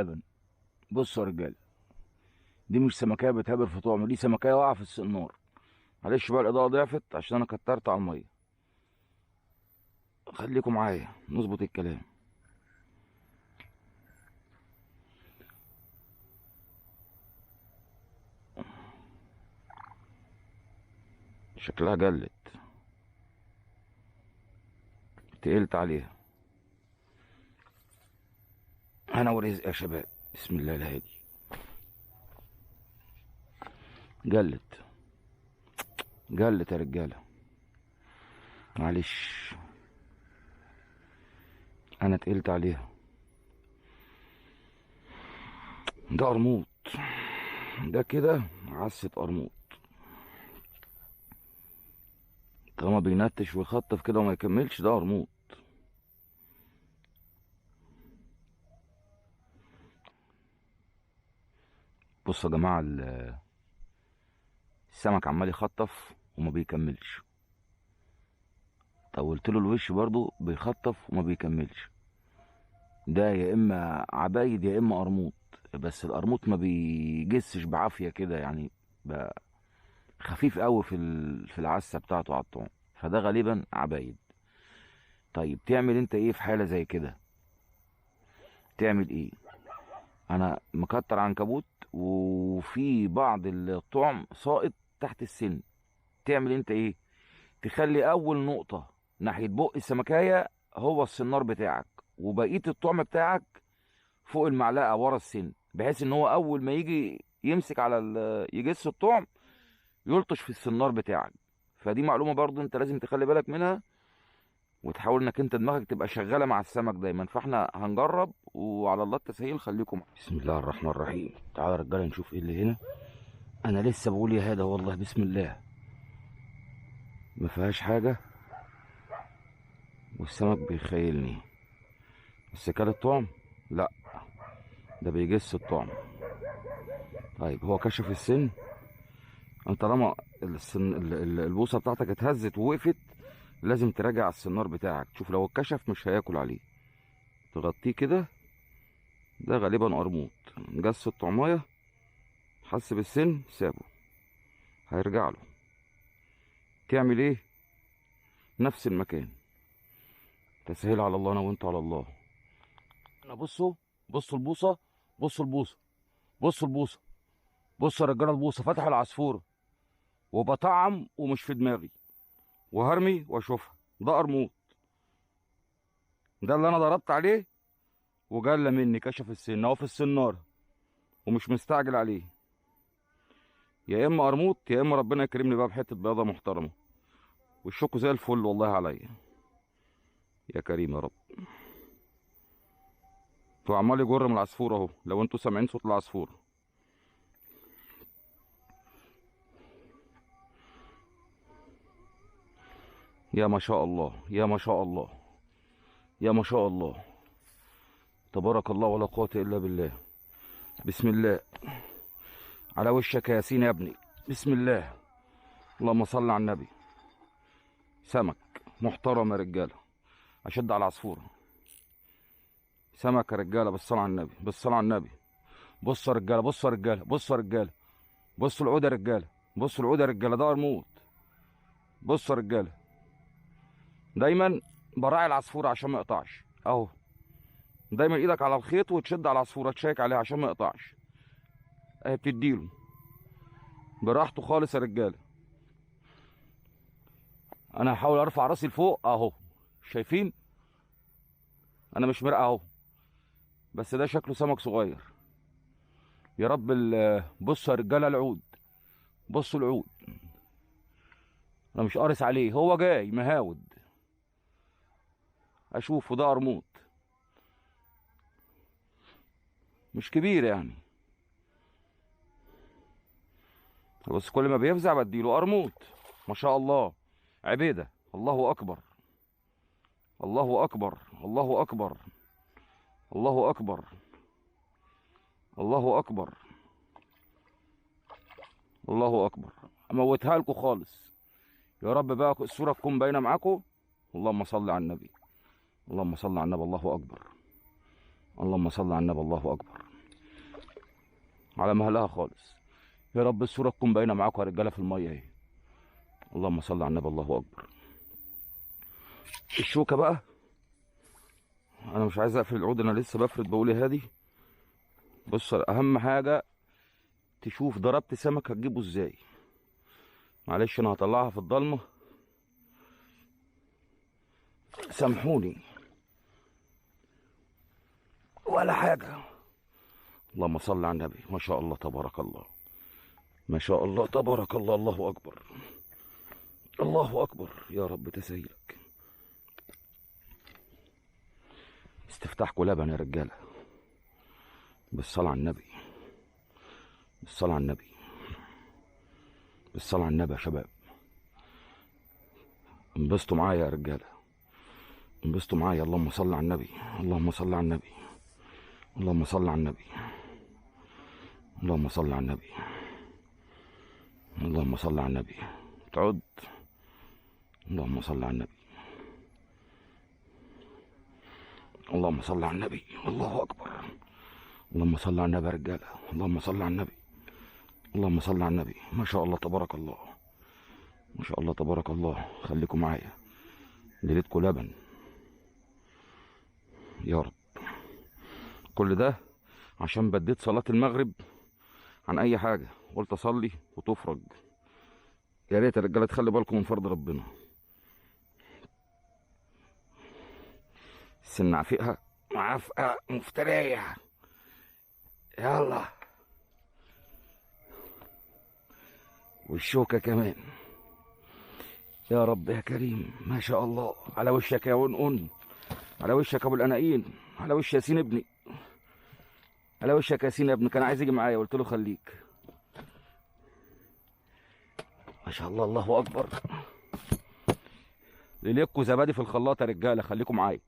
اللبن. بصوا يا رجاله، دي مش سمكيه بتهبر في طعم، دي سمكيه واقعه في السنار. معلش بقى الاضاءه ضعفت عشان انا كترت على الميه. خليكم معايا نظبط الكلام. شكلها جلت، تقلت عليها. انا ورزق يا شباب، بسم الله الهادي. جلت جلت يا رجاله، معلش انا تقلت عليها. ده قرموط، ده كده عسة قرموط. طالما بينتش ويخطف كده وما يكملش، ده قرموط. بصوا يا جماعه، السمك عمال يخطف وما بيكملش. طولت له الوش برضو بيخطف وما بيكملش. ده يا اما عبايد يا اما قرموط. بس القرموط ما بيجسش بعافيه كده يعني، بقى خفيف قوي في العسه بتاعته على الطعم. فده غالبا عبايد. طيب تعمل انت ايه في حاله زي كده؟ تعمل ايه؟ انا مكتر عنكبوت وفي بعض الطعم ساقط تحت السن. تعمل انت ايه؟ تخلي اول نقطه ناحيه بق السمكايه هو السنار بتاعك، وبقيه الطعم بتاعك فوق المعلقه ورا السن، بحيث ان هو اول ما يجي يمسك على يجس الطعم يلطش في السنار بتاعك. فدي معلومه برضو انت لازم تخلي بالك منها، وتحاول انك انت دماغك تبقى شغاله مع السمك دايما. فاحنا هنجرب وعلى الله التسهيل. خليكم بسم الله الرحمن الرحيم. تعالى يا رجاله نشوف ايه اللي هنا. انا لسه بقول يا هذا والله، بسم الله. ما فيهاش حاجه والسمك بيخيلني. بس كل الطعم؟ لا، ده بيجس الطعم. طيب هو كشف السن. انت طالما البوصه بتاعتك اتهزت ووقفت، لازم تراجع السنار بتاعك تشوف لو اتكشف مش هياكل عليه. تغطيه كده. ده غالبا قرموط جس الطعمايه، حس بالسن سابه، هيرجع له. تعمل ايه؟ نفس المكان. تسهيل على الله، انا وانت على الله. انا بصوا البوصه، بصوا البوصه، بصوا البوصه، بصوا يا رجاله البوصه فتح العصفوره، وبطعم ومش في دماغي، وهرمي واشوفها. ده قرموط، ده اللي انا ضربت عليه وجلى مني كشف السن اهو في السناره، ومش مستعجل عليه. يا اما قرموط يا اما ربنا يكرمني بقى بحته بيضه محترمه. والشوك زي الفل والله عليا. يا كريم يا رب. وعمال يجر من العصفور اهو، لو انتوا سامعين صوت العصفور. يا ما شاء الله، يا ما شاء الله، يا ما شاء الله. تبارك الله ولا قوة الا بالله. بسم الله. على وشك يا ياسين يا ابني. بسم الله. اللهم صل على النبي. سمك محترم يا رجاله. اشد على العصفوره. سمك يا رجاله، بالصلاه على النبي، بالصلاه على النبي. بصوا يا رجاله، بصوا يا رجاله، بصوا يا رجاله، بصوا العود يا رجاله، بصوا العود يا رجاله، ده قرموط. بصوا يا رجاله. دايما براعي العصفوره عشان ما يقطعش اهو. دايما ايدك على الخيط وتشد على العصفوره تشيك عليها عشان ما يقطعش. اهي بتديله براحته خالص يا رجاله. انا هحاول ارفع راسي لفوق اهو. شايفين؟ انا مش مرقه اهو. بس ده شكله سمك صغير. يا رب بصوا يا رجاله العود. بصوا العود. انا مش قارس عليه، هو جاي مهاود. اشوفه ده قرموط، مش كبير يعني. بس كل ما بيفزع بديله قرموط. ما شاء الله. عبيده. الله اكبر، الله اكبر، الله اكبر، الله اكبر، الله اكبر، الله اكبر. اموتها لكم خالص. يا رب بقى الصوره تكون باينه معاكم. اللهم صل على النبي، اللهم صل على النبي، الله اكبر. اللهم صل على النبي، الله اكبر. على مهلها خالص. يا رب الصوره تكون باينه معاكم يا رجاله في الميه اهي. اللهم صل على النبي، الله اكبر. الشوكه بقى، انا مش عايز اقفل العود، انا لسه بفرد بقول يا هادي. بص، اهم حاجه تشوف ضربت سمك هتجيبه ازاي. معلش انا هطلعها في الضلمه، سامحوني. ولا حاجه. اللهم صل على النبي، ما شاء الله تبارك الله، ما شاء الله تبارك الله، الله اكبر، الله اكبر. يا رب تسهيلك. استفتاحكوا لبن يا رجاله، بالصلاه على النبي، بالصلاه على النبي، بالصلاه على النبي يا شباب. انبسطوا معايا يا رجاله، انبسطوا معايا. اللهم صل على النبي، اللهم صل على النبي، اللهم صل على النبي، اللهم صل على النبي، اللهم صل على النبي. تعد. اللهم صل على النبي، اللهم صل على النبي، الله اكبر. اللهم صل على النبي يا رجاله، اللهم صل على النبي، اللهم صل على النبي. ما شاء الله تبارك الله، ما شاء الله تبارك الله. خليكم معايا، ليلتكم لبن يا رب. كل ده عشان بديت صلاة المغرب عن اي حاجة، قلت اصلي وتفرج. يا ريت يا رجاله تخلي بالكم من فرض ربنا. السن عفيقها معفقة مفترية. يلا، والشوكة كمان. يا رب يا كريم، ما شاء الله. على وشك يا ونقن، على وشك ابو الاناقين، على وش ياسين ابني، على وشك ياسين يا ابني. كان عايز يجي معايا قلت له خليك. ما شاء الله، الله اكبر. ليلتكوا زبادي في الخلاط يا رجاله، خليكم معايا.